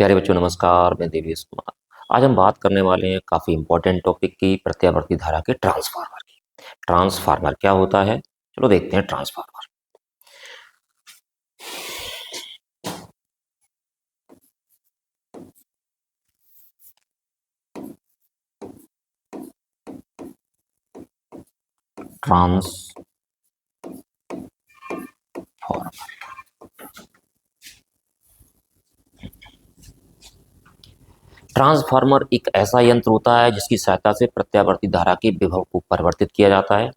प्यारे बच्चों नमस्कार, मैं देवेश कुमार। आज हम बात करने वाले हैं काफ़ी इंपॉर्टेंट टॉपिक की, प्रत्यावर्ती धारा के ट्रांसफार्मर की। ट्रांसफार्मर क्या होता है? चलो देखते हैं ट्रांसफार्मर। ट्रांसफार्मर ट्रांसफार्मर एक ऐसा यंत्र होता है जिसकी सहायता से प्रत्यावर्ती धारा के विभव को परिवर्तित किया जाता है।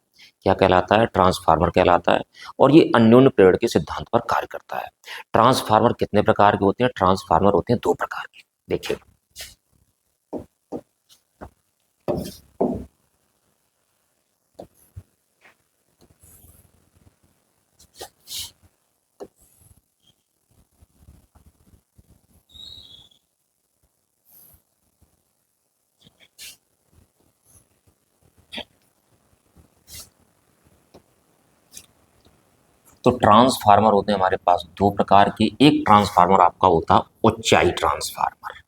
क्या कहलाता है? ट्रांसफार्मर कहलाता है। और ये अन्योन्य प्रेरण के सिद्धांत पर कार्य करता है। ट्रांसफार्मर कितने प्रकार के होते हैं? ट्रांसफार्मर होते हैं दो प्रकार के। देखिए, तो ट्रांसफार्मर होते हैं हमारे पास दो प्रकार के। एक ट्रांसफार्मर आपका होता है ऊंचाई ट्रांसफार्मर।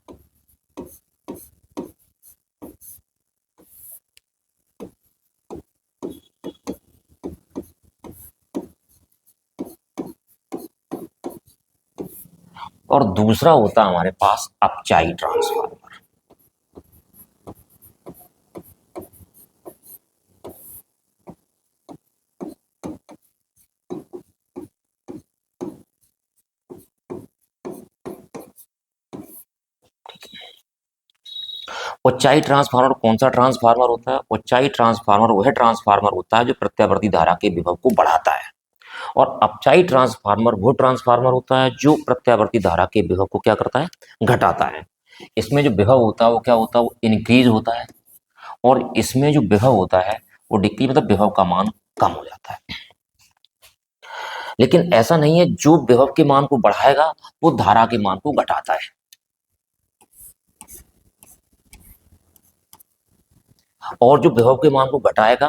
और दूसरा होता है हमारे पास अपचाई ट्रांसफार्मर। ऊंचाई ट्रांसफार्मर कौन सा ट्रांसफार्मर होता है? ऊंचाई ट्रांसफार्मर वह ट्रांसफार्मर होता है जो प्रत्यावर्ती धारा के विभव को बढ़ाता है। और अपचाई ट्रांसफार्मर वो ट्रांसफार्मर होता है जो प्रत्यावर्ती धारा के विभव को क्या करता है? घटाता है। इसमें जो विभव होता है वो क्या होता है? वो इंक्रीज होता है। और इसमें जो विभव होता है वो डिक्रीज, मतलब विभव का मान कम हो जाता है। लेकिन ऐसा नहीं है, जो विभव के मान को बढ़ाएगा वो धारा के मान को घटाता है। और जो विभव के मान को घटाएगा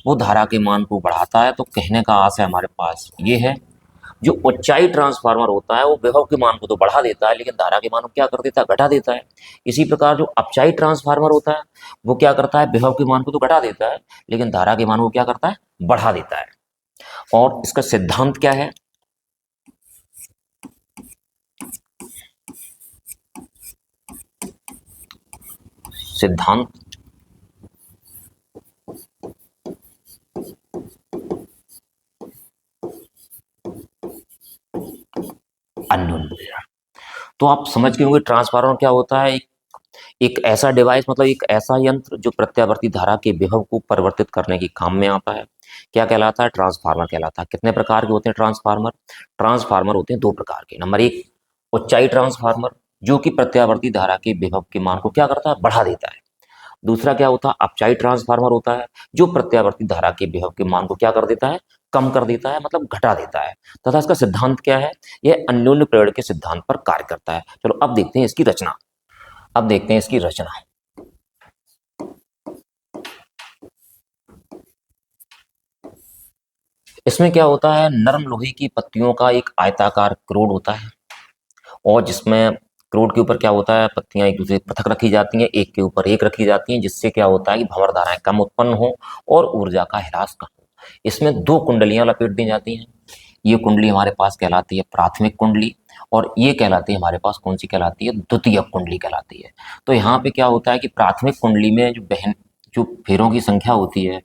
वो धारा के मान को बढ़ाता है। तो कहने का आशय हमारे पास ये है, जो ऊंचाई ट्रांसफार्मर होता है वो विभव के मान को तो बढ़ा देता है लेकिन धारा के मान को क्या कर देता है? घटा देता है। इसी प्रकार जो अपचाई ट्रांसफार्मर होता है वो क्या करता है? विभव के मान को तो घटा देता है लेकिन धारा के मान को क्या करता है? बढ़ा देता है। और इसका सिद्धांत क्या है? सिद्धांत अन्योन्य प्रेरण। तो आप समझ गए होंगे ट्रांसफार्मर क्या होता है। एक ऐसा डिवाइस, मतलब एक ऐसा यंत्र जो प्रत्यावर्ती धारा के विभव को परिवर्तित करने के काम में आता है। क्या कहलाता है? ट्रांसफार्मर कहलाता है। कितने प्रकार के होते हैं ट्रांसफार्मर? ट्रांसफार्मर होते हैं दो प्रकार के। नंबर एक, ऊंचाई ट्रांसफार्मर, जो कि प्रत्यावर्ती धारा के विभव के मान को क्या करता है? बढ़ा देता है। दूसरा क्या होता है? अपचाई ट्रांसफार्मर होता है, जो प्रत्यावर्ती धारा के विभव के मान को क्या कर देता है? कम कर देता है, मतलब घटा देता है। तथा इसका सिद्धांत क्या है? यह अन्योन्य प्रेरण के सिद्धांत पर कार्य करता है। चलो अब देखते हैं इसकी रचना। अब देखते हैं इसकी रचना। इसमें क्या होता है? नरम लोहे की पत्तियों का एक आयताकार क्रोड होता है। और जिसमें क्रोड के ऊपर क्या होता है? पत्तियां एक दूसरे पृथक रखी जाती हैं, एक के ऊपर एक रखी जाती हैं, जिससे क्या होता है कि भंवर धाराएं कम उत्पन्न हो और ऊर्जा का ह्रास कम हो। इसमें दो कुंडलियां लपेट दी जाती हैं। ये कुंडली हमारे पास कहलाती है प्राथमिक कुंडली, और ये कहलाती है हमारे पास कौन सी कहलाती है? द्वितीयक कुंडली कहलाती है। तो यहाँ पे क्या होता है कि प्राथमिक कुंडली में जो फेरों की संख्या होती है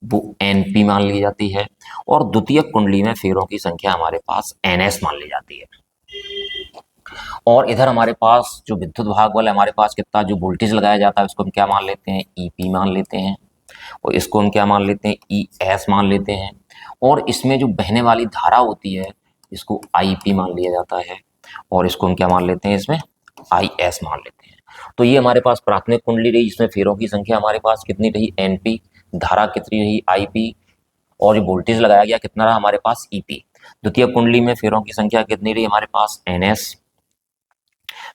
वो NP मान ली जाती है, और द्वितीयक कुंडली में फेरों की संख्या हमारे पास NS मान ली जाती है। और इधर हमारे पास जो विद्युत भाग वाला हमारे पास कितना जो वोल्टेज लगाया जाता है उसको हम क्या मान लेते हैं? EP मान लेते हैं। और इसको हम क्या मान लेते हैं? ES मान लेते हैं। और इसमें जो बहने वाली धारा होती है इसको IP मान लिया जाता है, और इसको हम क्या मान लेते हैं? इसमें IS मान लेते हैं। तो ये हमारे पास प्राथमिक कुंडली रही, जिसमें फेरों की संख्या हमारे पास कितनी रही? NP, धारा कितनी रही? IP, और जो वोल्टेज लगाया गया कितना रहा हमारे पास? EP। द्वितीय कुंडली में फेरों की संख्या कितनी रही हमारे पास? NS।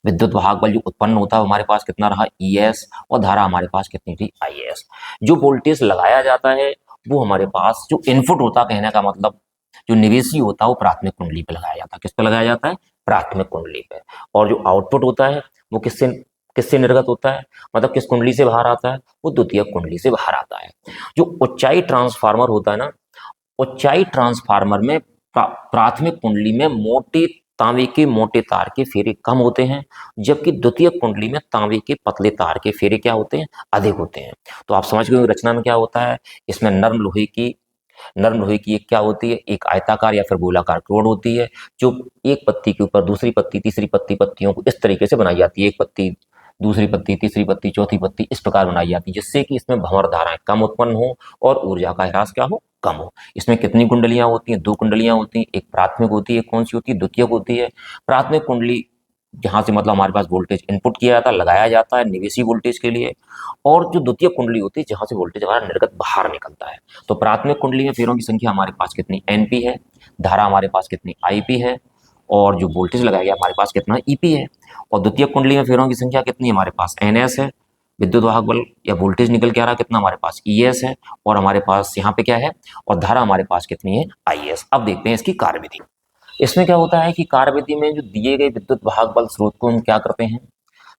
विद्युत भाग बल जो उत्पन्न होता है हमारे पास कितना रहा? ES। और धारा हमारे पास कितनी थी? IS। जो वोल्टेज लगाया जाता है वो हमारे पास जो इनपुट होता है, कहने का मतलब जो निवेशी होता है वो प्राथमिक कुंडली पे लगाया जाता है। किस पे लगाया जाता है? प्राथमिक कुंडली पे, और जो आउटपुट होता है वो किससे किससे निर्गत होता है, मतलब किस कुंडली से बाहर आता है, वो द्वितीयक कुंडली से बाहर आता है। जो ऊंचाई ट्रांसफार्मर होता है ना, ऊंचाई ट्रांसफार्मर में प्राथमिक कुंडली में मोटे तांबे के मोटे तार के फेरे कम होते हैं, जबकि द्वितीयक कुंडली में तांबे के पतले तार के फेरे क्या होते हैं, अधिक होते हैं। तो आप समझ गए रचना में क्या होता है, इसमें नर्म लोहे की एक क्या होती है, एक आयताकार या फिर गोलाकार क्रोड होती है, जो एक पत्ती के ऊपर दूसरी पत्ती तीसरी पत्ती पत्तियों को इस तरीके से बनाई जाती है, एक पत्ती दूसरी पत्ती तीसरी पत्ती चौथी पत्ती इस प्रकार बनाई जाती है, जिससे कि इसमें भंवर धाराएं कम उत्पन्न हो और ऊर्जा का ह्रास क्या हो, कम हो। इसमें कितनी कुंडलियां होती हैं, दो कुंडलियां होती हैं, एक प्राथमिक होती है, कौन सी होती है, द्वितीयक होती है। प्राथमिक कुंडली जहां से मतलब हमारे पास वोल्टेज इनपुट किया जाता है, लगाया जाता है निवेशी वोल्टेज के लिए, और जो द्वितीय कुंडली होती है जहां से वोल्टेज हमारा निर्गत बाहर निकलता है। तो प्राथमिक कुंडली में फेरों की संख्या हमारे पास कितनी एनपी है, धारा हमारे पास कितनी आईपी है, और जो वोल्टेज लगाया गया हमारे पास कितना ईपी है। और द्वितीय कुंडली में फेरों की संख्या कितनी हमारे पास एनएस है, विद्युत वाहक बल या वोल्टेज निकल के आ रहा कितना हमारे पास ईएस है, और हमारे पास यहाँ पे क्या है, और धारा हमारे पास कितनी है आईएस। अब देखते हैं इसकी कार्यविधि। इसमें क्या होता है कि कार्यविधि में जो दिए गए विद्युत वाहक बल स्रोत को हम क्या करते हैं,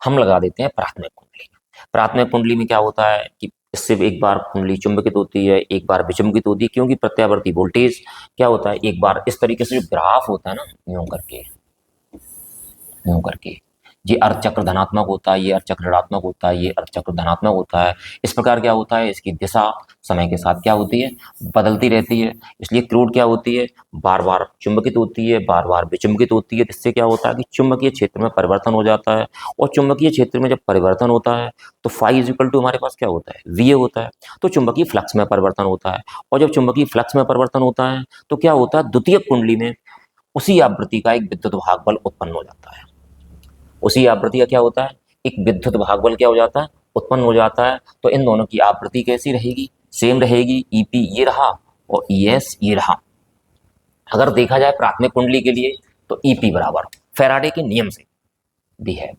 हम लगा देते हैं प्राथमिक कुंडली में। प्राथमिक कुंडली में क्या होता है कि इससे एक बार कुंडली चुंबकित होती है, एक बार विचुंबकित होती है, क्योंकि प्रत्यावर्ती वोल्टेज क्या होता है, एक बार इस तरीके से जो ग्राफ होता है ना, यूं करके ये अर्धचक्र धनात्मक होता है, ये अर्धचक्र ऋणात्मक होता है, ये अर्धचक्र धनात्मक होता है। इस प्रकार क्या होता है, इसकी दिशा समय के साथ क्या होती है, बदलती रहती है। इसलिए क्रूड क्या होती है, बार बार चुंबकित होती है, बार बार विचुंबकित होती है। जिससे क्या होता है कि चुंबकीय क्षेत्र में परिवर्तन हो जाता है, और चुंबकीय क्षेत्र में जब परिवर्तन होता है तो फाई इज इक्वल टू हमारे पास क्या होता है, वीए होता है। तो चुंबकीय फ्लक्स में परिवर्तन होता है, और जब चुंबकीय फ्लक्स में परिवर्तन होता है तो क्या होता है, द्वितीय कुंडली में उसी आवृत्ति का एक विद्युत वाहक बल उत्पन्न हो जाता है। उसी आवृत्ति का क्या होता है, एक विद्युत भाग बल क्या हो जाता है, उत्पन्न हो जाता है। तो इन दोनों की आवृत्ति कैसी रहेगी, सेम रहेगी। ईपी ये रहा और ईएस ये रहा। अगर देखा जाए प्राथमिक कुंडली के लिए तो ईपी बराबर फैराडे के नियम से भी है।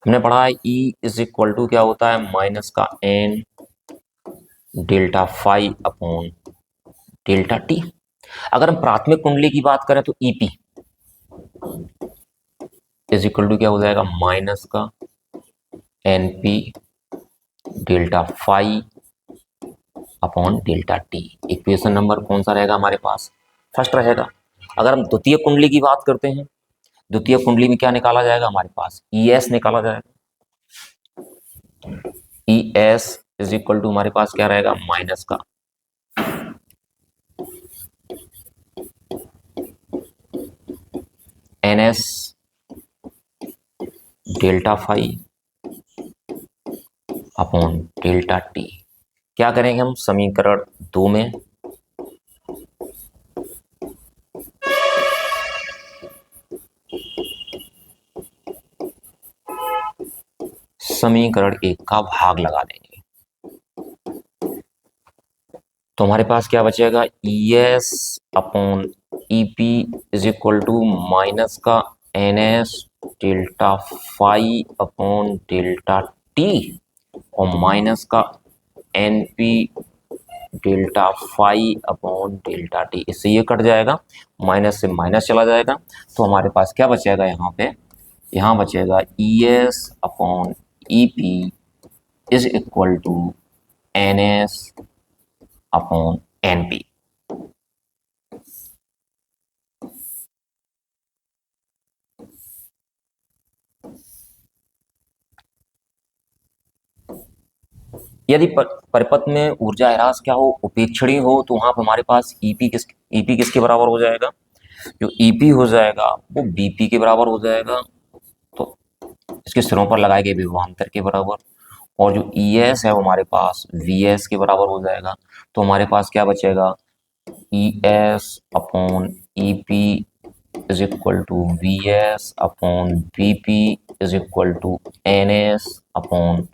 हमने पढ़ा है E इज इक्वल टू क्या होता है, माइनस का N delta phi upon delta T. अगर हम प्राथमिक कुंडली की बात करें तो ईपी इज इक्वल टू क्या हो जाएगा, माइनस का NP delta phi upon delta T. Equation number कौन सा रहेगा हमारे पास, फर्स्ट रहेगा। अगर हम द्वितीय कुंडली की बात करते हैं, द्वितीय कुंडली में क्या निकाला जाएगा हमारे पास, ई एस निकाला जाएगा। E S is equal to हमारे पास क्या रहेगा, माइनस का N S delta five upon delta T. क्या करेंगे हम, समीकरण 2 में समीकरण 1 का भाग लगा देंगे। तो हमारे पास क्या बचेगा, E S upon E P is equal to minus का N S delta five upon delta T, और माइनस का N P delta five upon delta T. इससे ये कट जाएगा, माइनस से माइनस चला जाएगा। तो हमारे पास क्या बचेगा यहाँ पे, यहाँ बचेगा E S upon E P is equal to N S upon N P. यदि परिपथ में ऊर्जा ह्रास क्या हो, उपेक्षणीय हो, तो वहां पर हमारे पास ईपी किसके बराबर हो जाएगा, जो ईपी हो जाएगा वो बीपी के बराबर हो जाएगा। तो इसके सिरों पर लगाए गए विभवांतर के बराबर। और जो ई एस है वो हमारे पास वी एस के बराबर हो जाएगा। तो हमारे पास क्या बचेगा, E S upon E P is equal to V S upon B P is equal to N S upon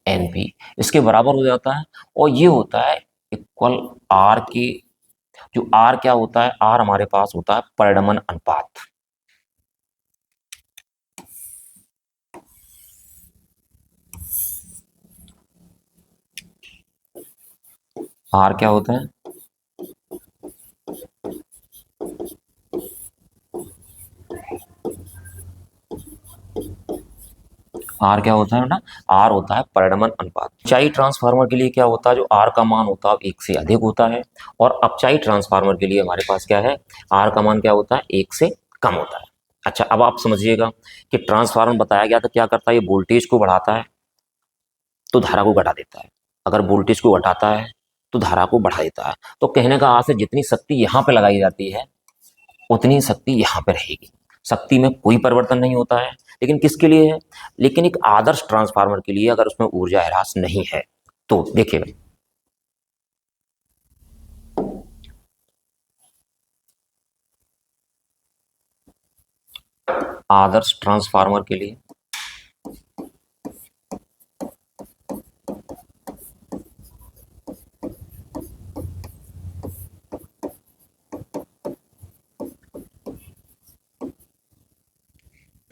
N P, इसके बराबर हो जाता है। और ये होता है इक्वल आर के, जो आर क्या होता है, आर हमारे पास होता है परिणमन अनुपात। आर क्या होता है? आर क्या होता है बेटा? आर होता है परिणमन अनुपात। अपचाई ट्रांसफार्मर के लिए क्या होता है? जो आर का मान होता है एक से अधिक होता है, और अपचाई ट्रांसफार्मर के लिए हमारे पास क्या है? आर का मान क्या होता है? एक से कम होता है। अच्छा, अब आप समझिएगा कि ट्रांसफार्मर बताया गया था क्या करता है? ये वोल्टेज को बढ़ाता है तो धारा को घटा देता है, अगर वोल्टेज को घटाता है तो धारा को बढ़ा देता है। तो कहने का अर्थ है जितनी शक्ति यहाँ पे लगाई जाती है उतनी शक्ति यहाँ पे रहेगी। शक्ति में कोई परिवर्तन नहीं होता है, लेकिन किसके लिए है? लेकिन एक आदर्श ट्रांसफार्मर के लिए अगर उसमें ऊर्जा ह्रास नहीं है तो देखिए, आदर्श ट्रांसफार्मर के लिए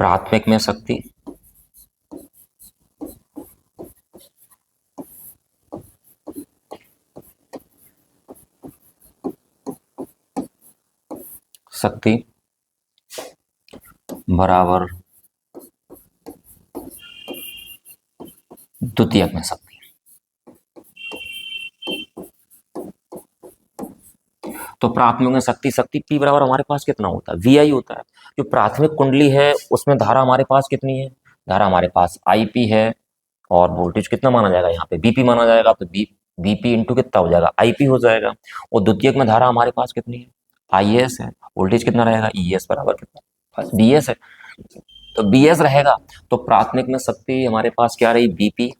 प्राथमिक में शक्ति शक्ति बराबर द्वितीयक में शक्ति। तो प्राथमिक में शक्ति, शक्ति P बराबर हमारे पास कितना होता है? VI होता है। जो प्राथमिक कुंडली है उसमें धारा हमारे पास कितनी है? धारा हमारे पास IP है, और वोल्टेज कितना माना जाएगा? यहाँ पे BP माना जाएगा, तो BP इंटू कितना हो जाएगा? IP हो जाएगा। और द्वितीयक में धारा हमारे पास कितनी है? IS है। वोल्टेज कितना रहेगा? ES बराबर कितना? बस BS है। तो BS रहेगा, तो प्राथमिक में शक्ति हमारे पास क्या रही? BP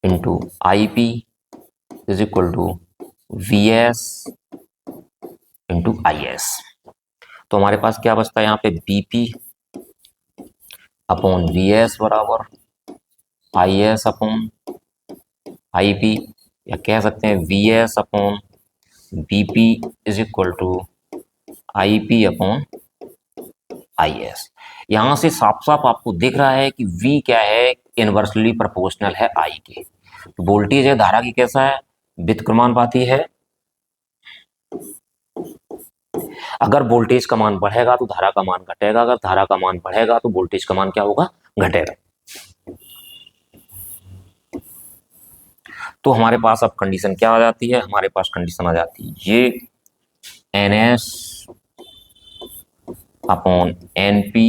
into IP is equal to VS into IS। तो हमारे पास क्या बचता है यहाँ पे? BP अपॉन VS बराबर IS अपॉन IP, या कह सकते हैं VS upon BP is equal to IP upon IS। यहाँ से साफ साफ आपको दिख रहा है कि V क्या है? इनवर्सली प्रोपोर्शनल है I के। वोल्टेज है धारा की कैसा है? व्युत्क्रमानुपाती है। अगर वोल्टेज का मान बढ़ेगा तो धारा का मान घटेगा, अगर धारा का मान बढ़ेगा तो वोल्टेज का मान क्या होगा? घटेगा। तो हमारे पास अब कंडीशन क्या आ जाती है? हमारे पास कंडीशन आ जाती है ये NS upon NP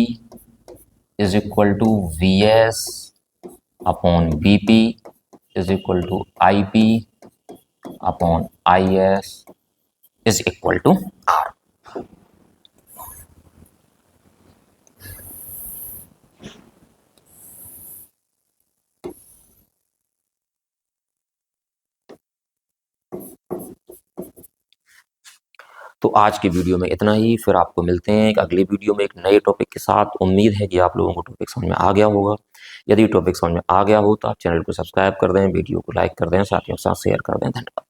is equal to VS upon BP is equal to IP upon IS is equal to R। तो आज की वीडियो में इतना ही, फिर आपको मिलते हैं एक अगली वीडियो में एक नए टॉपिक के साथ। उम्मीद है कि आप लोगों को टॉपिक समझ में आ गया होगा। यदि टॉपिक समझ में आ गया हो तो आप चैनल को सब्सक्राइब कर दें, वीडियो को लाइक कर दें, साथियों के साथ शेयर कर दें। धन्यवाद।